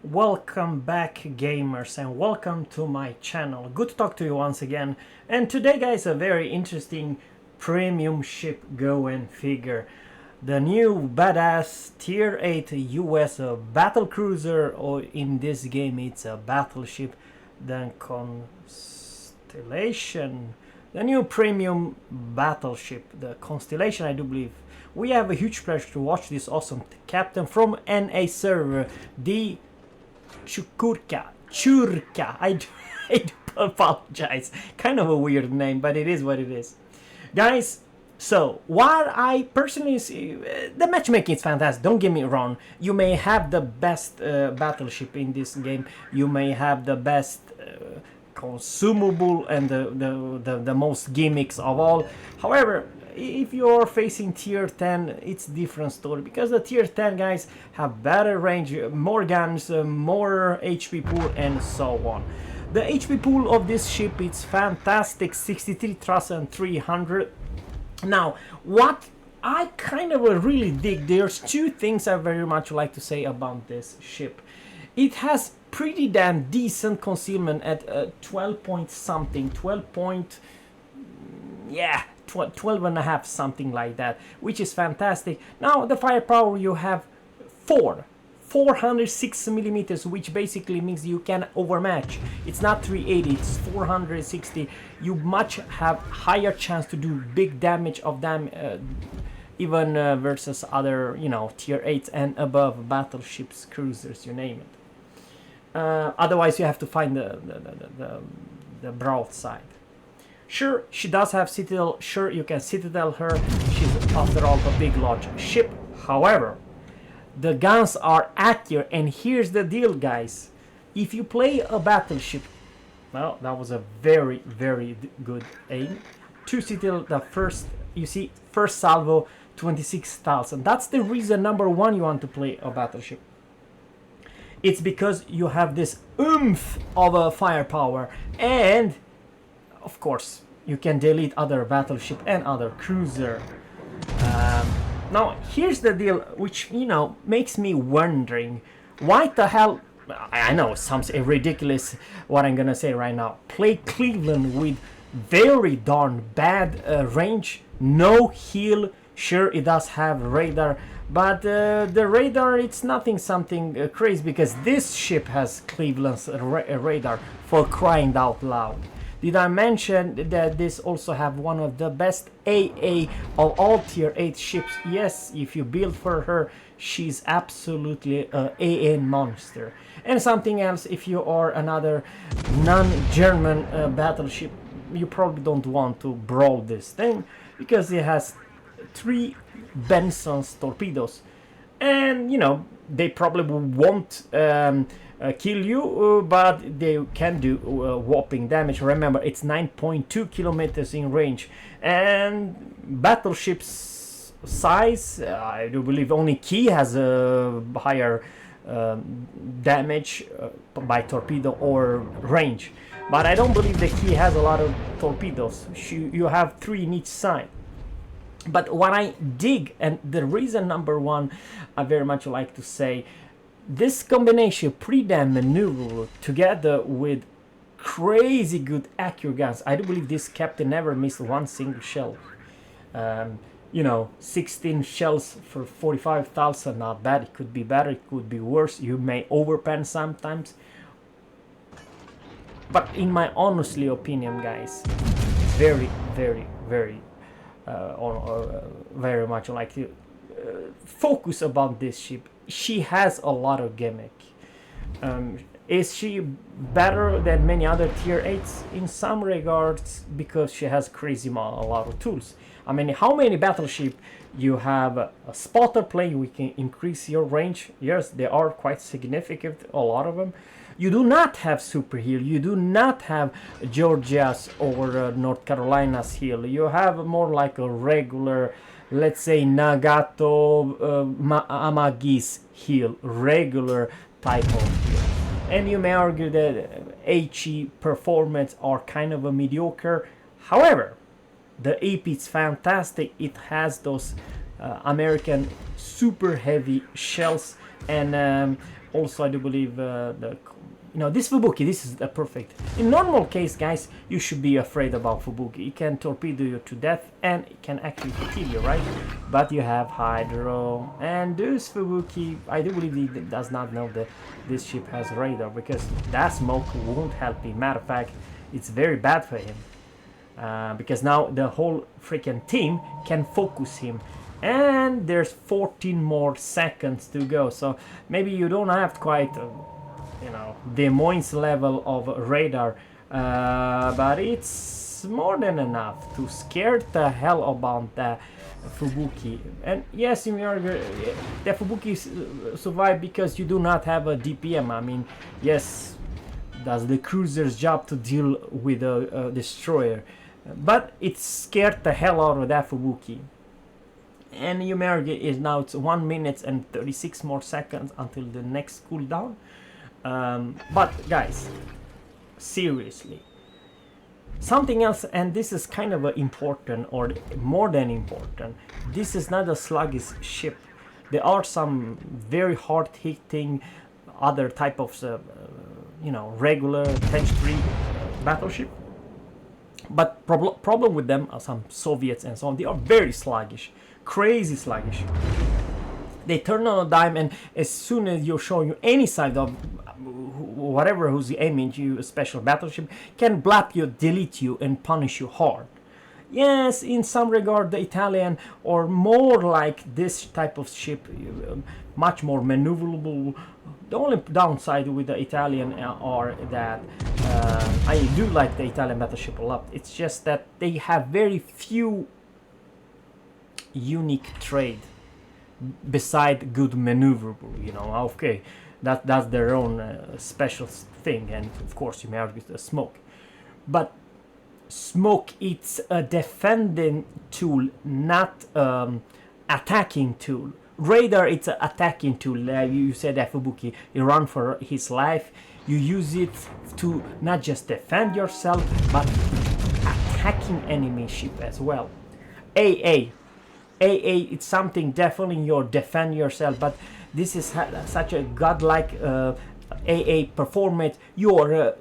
Welcome back, gamers, and welcome to my channel. Good to talk to you once again. And today, guys, a very interesting premium ship going figure. The new badass tier 8 US Battlecruiser, or in this game it's a battleship, the Constellation. The new premium battleship, the Constellation, I do believe. We have a huge pleasure to watch this awesome captain from NA server, the Churka. I do apologize. Kind of a weird name, but it is what it is. Guys, so what I personally see, the matchmaking is fantastic. Don't get me wrong. You may have the best battleship in this game. You may have the best consumable and the most gimmicks of all. However, if you're facing tier 10, it's different story, because the tier 10 guys have better range, more guns, more HP pool, and so on. The HP pool of this ship is fantastic, 63 thrust and 300. Now, what I kind of really dig, there's two things I very much like to say about this ship. It has pretty damn decent concealment at 12 point something, 12 point, yeah, 12 and a half, something like that, which is fantastic. Now the firepower, you have 406 millimeters, which basically means you can overmatch. It's not 380, it's 460. You much have higher chance to do big damage of them, even versus other, you know, tier 8s and above battleships, cruisers, you name it. Otherwise you have to find the broadside. Sure, she does have Citadel. Sure, you can Citadel her. She's, after all, a big, large ship. However, the guns are accurate. And here's the deal, guys. If you play a battleship, well, that was a very, very good aim. 2 Citadel, the first, you see, first salvo, 26,000. That's the reason number one you want to play a battleship. It's because you have this oomph of a firepower, and of course, you can delete other battleship and other cruiser. Now, here's the deal, which, you know, makes me wondering, why the hell, I know it sounds ridiculous what I'm gonna say right now, play Cleveland with very darn bad range, no heal. Sure, it does have radar, but the radar, it's nothing something crazy, because this ship has Cleveland's radar, for crying out loud. Did I mention that this also have one of the best AA of all tier 8 ships? Yes, if you build for her, she's absolutely a AA monster. And something else, if you are another non-German battleship, you probably don't want to brawl this thing, because it has 3 Benson's torpedoes. And, you know, they probably won't kill you, but they can do whopping damage. Remember, it's 9.2 kilometers in range, and battleship's size, I do believe only Key has a higher damage by torpedo or range, but I don't believe the Key has a lot of torpedoes. You have 3 in each side. But what I dig, and the reason number one I very much like to say, this combination, pretty damn maneuverable, together with crazy good accurate guns. I do believe this captain never missed one single shell. You know, 16 shells for 45,000, not bad. It could be better, it could be worse. You may overpen sometimes. But in my honestly opinion, guys, very, very, very very much like to focus about this ship. She has a lot of gimmick. Is she better than many other tier 8s? In some regards, because she has crazy a lot of tools. I mean, how many battleship you have a spotter plane, we can increase your range? Yes, they are quite significant, a lot of them. You do not have super heal, you do not have Georgia's or North Carolina's heal. You have more like a regular, let's say, Nagato Amagi's heal, regular type of heal. And you may argue that HE performance are kind of a mediocre. However, the AP is fantastic. It has those American super heavy shells, and Also, I do believe this Fubuki, this is the perfect. In normal case, guys, you should be afraid about Fubuki. It can torpedo you to death and it can actually kill you, right? But you have Hydro, and this Fubuki, I do believe he does not know that this ship has radar, because that smoke won't help him. Matter of fact, it's very bad for him. Because now the whole freaking team can focus him. And there's 14 more seconds to go, so maybe you don't have quite Des Moines level of radar, but it's more than enough to scare the hell about the Fubuki. And yes, the Fubuki survive because you do not have a DPM. I mean, yes, that's the cruiser's job to deal with a destroyer, but it scared the hell out of that Fubuki. And Yumerge is now, it's 1 minute and 36 more seconds until the next cooldown. But guys, seriously, something else, and this is kind of important, or more than important, this is not a sluggish ship. There are some very hard hitting other type of regular Tench 3 battleship, but problem with them are some Soviets and so on. They are very sluggish, crazy sluggish. They turn on a dime, and as soon as you're showing you any side of whatever who's aiming you, a special battleship can blap you, delete you, and punish you hard. Yes, in some regard, the Italian, or more like this type of ship, much more maneuverable. The only downside with the Italian are that I do like the Italian battleship a lot. It's just that they have very few unique trade beside good maneuverable. Okay, that's their own special thing, and of course you may argue the smoke, but smoke, it's a defending tool, not attacking tool. Radar, it's an attacking tool. You said that Fubuki, you run for his life. You use it to not just defend yourself, but attacking enemy ship as well. AA, it's something definitely you defend yourself, but this is such a godlike AA performance. Your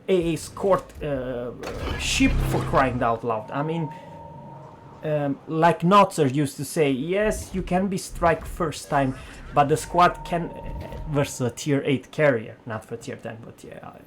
AA escort ship, for crying out loud. I mean, like Notzer used to say, yes, you can be strike first time, but the squad can versus a tier 8 carrier, not for tier 10, but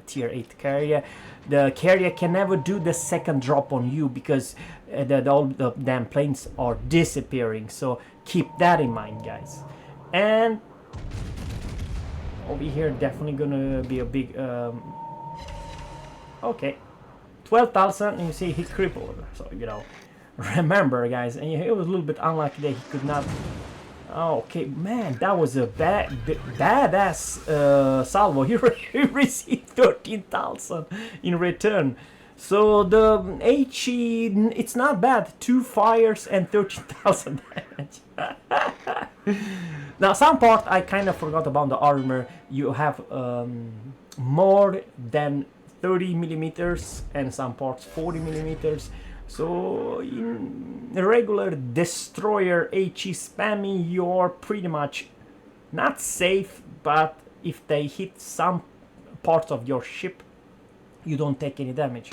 tier 8 carrier. The carrier can never do the second drop on you, because all the damn planes are disappearing. So keep that in mind, guys. And over here, definitely gonna be a big okay, 12,000. You see he crippled, so remember, guys, and it was a little bit unlucky that he could not. Oh, okay, man, that was a badass salvo. He received 13,000 in return. So the HE, it's not bad. 2 fires and 13,000 damage. Now, some part I kind of forgot about the armor. You have more than 30 millimeters, and some parts 40 millimeters. So in a regular destroyer HE spammy, you're pretty much not safe, but if they hit some parts of your ship, you don't take any damage.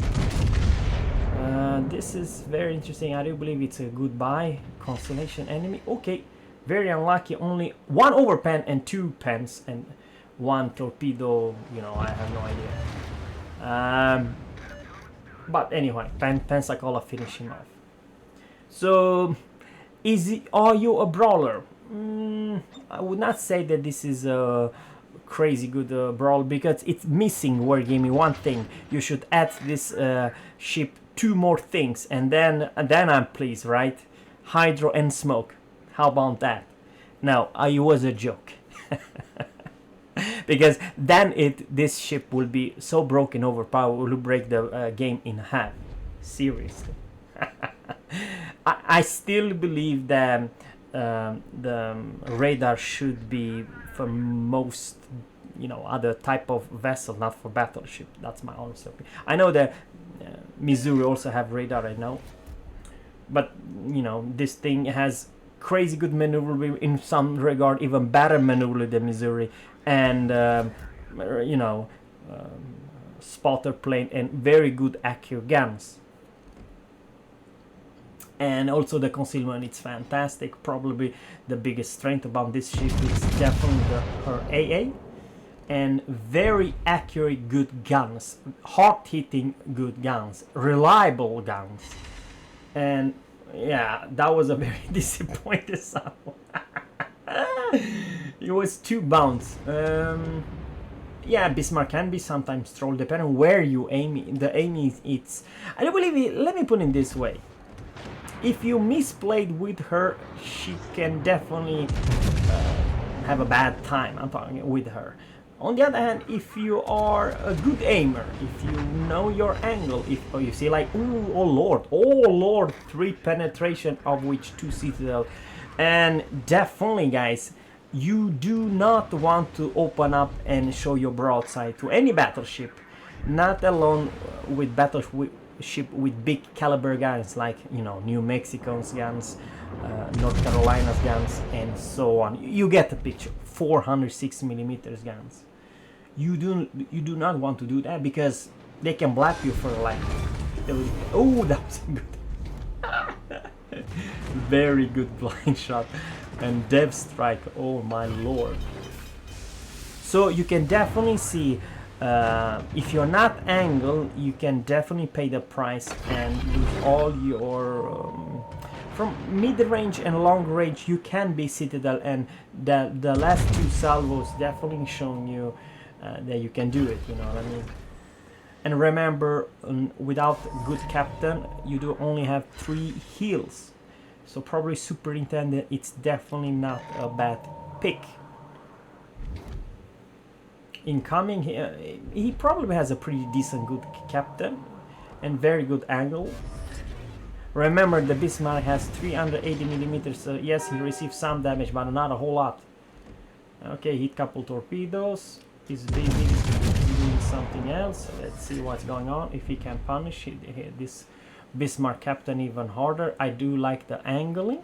This is very interesting. I do believe it's a good buy. Constellation enemy. Okay, very unlucky. Only 1 overpen and 2 pens and 1 torpedo. I have no idea. But anyway, Pensacola finish him off. So, are you a brawler? I would not say that this is a crazy good brawl, because it's missing Wargaming one thing. You should add this ship 2 more things, and then I'm pleased, right? Hydro and smoke. How about that? Now, it was a joke. Because then this ship will be so broken, overpowered, will break the game in half. Seriously. I still believe that the radar should be for most other type of vessel, not for battleship. That's my honest opinion. I know that Missouri also have radar, I know, but this thing has crazy good maneuverability, in some regard even better maneuverability than Missouri. and you know, spotter plane and very good accurate guns. And also the concealment, it's fantastic. Probably the biggest strength about this ship is definitely her AA, and very accurate good guns, hard hitting good guns, reliable guns. And yeah, that was a very disappointing sound. It was 2 bounds. Yeah, Bismarck can be sometimes trolled depending on where you aim. The aim is, it's, I don't believe it, let me put it this way. If you misplayed with her, she can definitely have a bad time. I'm talking with her. On the other hand, if you are a good aimer, if you know your angle, if you see like, ooh, oh lord, 3 penetration of which 2 citadel, and definitely, guys, you do not want to open up and show your broadside to any battleship, not alone with battleship with big caliber guns like, you know, New Mexico's guns, North Carolina's guns, and so on. You get the picture. 406 millimeters guns. You do not want to do that because they can black you for life. Oh, that was good. Very good blind shot and dev strike. Oh my lord. So you can definitely see, if you're not angled, you can definitely pay the price and lose all your from mid-range and long range. You can be citadel, and the last 2 salvos definitely showing you that you can do it, you know what I mean. And remember, without good captain, you do only have 3 heals, so probably superintendent, it's definitely not a bad pick. Incoming, he probably has a pretty decent good captain and very good angle. Remember, the Bismarck has 380 millimeters, so yes, he received some damage, but not a whole lot. Okay, hit couple torpedoes. He's busy doing something else. Let's see what's going on, if he can punish this Bismarck captain even harder. I do like the angling.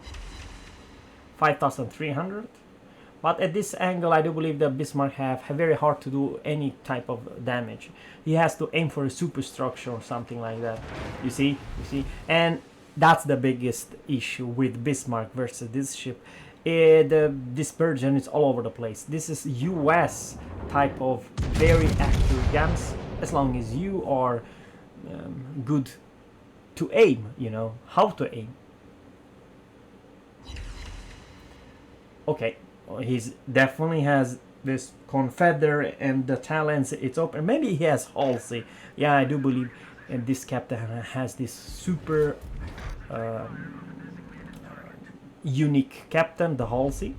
5,300. But at this angle, I do believe that Bismarck have very hard to do any type of damage. He has to aim for a superstructure or something like that. You see? And that's the biggest issue with Bismarck versus this ship. The dispersion is all over the place. This is US type of very accurate guns, as long as you are good to aim, you know, how to aim. Okay. He's definitely has this Confederate and the talents, it's open. Maybe he has Halsey. Yeah, I do believe this captain has this super unique captain, the Halsey.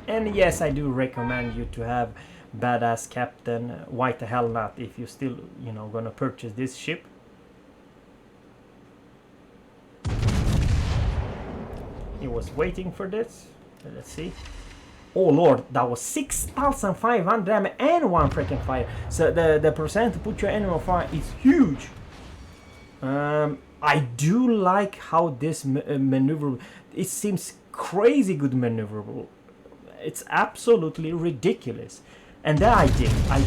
And yes, I do recommend you to have badass captain. Why the hell not, if you still, you know, gonna purchase this ship. He was waiting for this. Let's see. Oh lord, that was 6,500 damage and 1 freaking fire. So the percent to put your enemy on fire is huge. I do like how this maneuverable. It seems crazy good maneuverable. It's absolutely ridiculous. And that I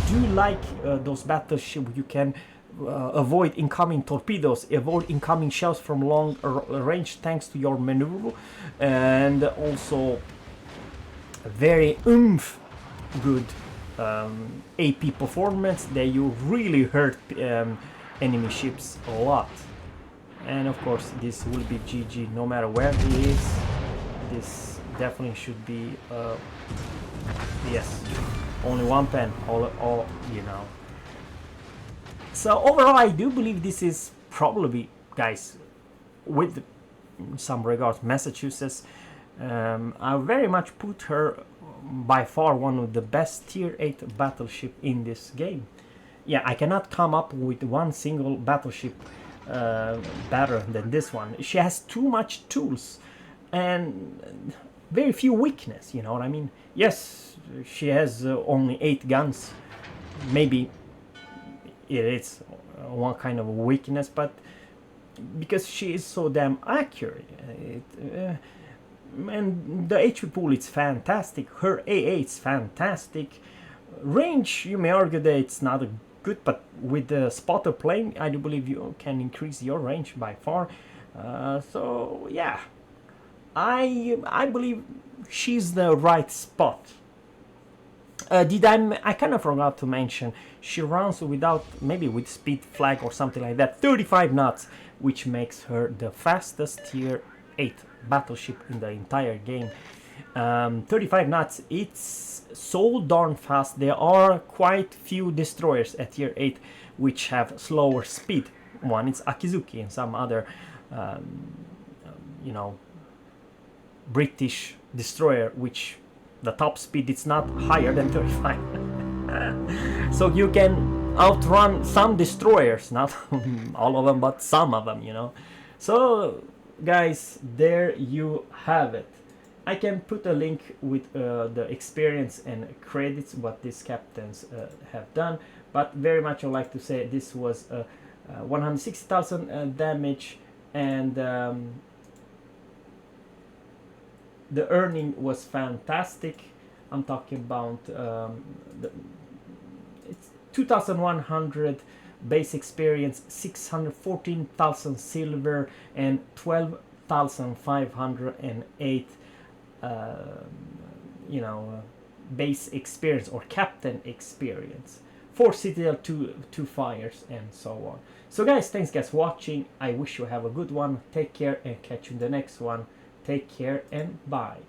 do like those battleships. You can avoid incoming torpedoes, avoid incoming shells from long range thanks to your maneuverable, and also very good AP performance that you really hurt enemy ships a lot. And of course, this will be GG no matter where he is. This definitely should be yes, only 1 pen, all you know. So overall, I do believe this is probably, guys, with some regards, Massachusetts. I very much put her by far one of the best tier 8 battleship in this game. Yeah, I cannot come up with one single battleship better than this one. She has too much tools and very few weakness, you know what I mean? Yes, she has only 8 guns. Maybe it's one kind of weakness, but because she is so damn accurate, and the HP pool is fantastic. Her AA is fantastic. Range, you may argue that it's not a good, but with the spotter plane, I do believe you can increase your range by far. So yeah, I believe she's the right spot. I kind of forgot to mention, she runs without, maybe with speed flag or something like that, 35 knots, which makes her the fastest tier 8 battleship in the entire game. 35 knots, it's so darn fast. There are quite few destroyers at tier 8 which have slower speed. One is Akizuki and some other, you know, British destroyer, which the top speed is not higher than 35. So you can outrun some destroyers, not all of them, but some of them, you know. So guys, there you have it. I can put a link with the experience and credits what these captains have done, but very much I'd like to say this was 160,000 damage, and the earning was fantastic. I'm talking about it's 2,100 base experience, 614,000 silver, and 12,508 you know, base experience or captain experience, 4 citadel, 2 fires, and so on. So guys, thanks guys for watching. I wish you have a good one. Take care and catch you in the next one. Take care and bye.